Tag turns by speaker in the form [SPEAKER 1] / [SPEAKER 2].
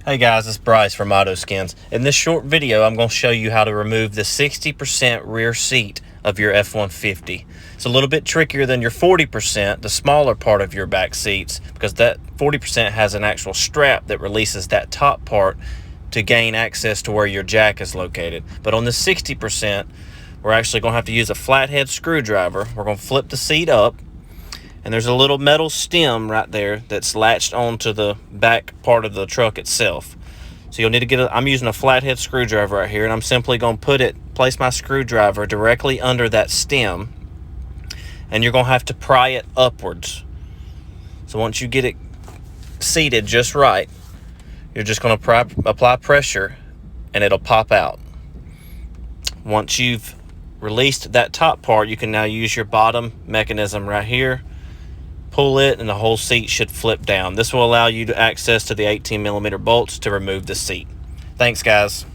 [SPEAKER 1] Hey guys, it's Bryce from Autoskins. In this short video, I'm going to show you how to remove the 60% rear seat of your F-150. It's a little bit trickier than your 40%, the smaller part of your back seats, because that 40% has an actual strap that releases that top part to gain access to where your jack is located. But on the 60%, we're actually going to have to use a flathead screwdriver. We're going to flip the seat up, and there's a little metal stem right there that's latched onto the back part of the truck itself. So you'll need to get I'm using a flathead screwdriver right here, and I'm simply going to place my screwdriver directly under that stem, and you're going to have to pry it upwards. So once you get it seated just right, you're just going to apply pressure, and it'll pop out. Once you've released that top part, you can now use your bottom mechanism right here. Pull it and the whole seat should flip down. This will allow you to access to the 18mm bolts to remove the seat. Thanks guys.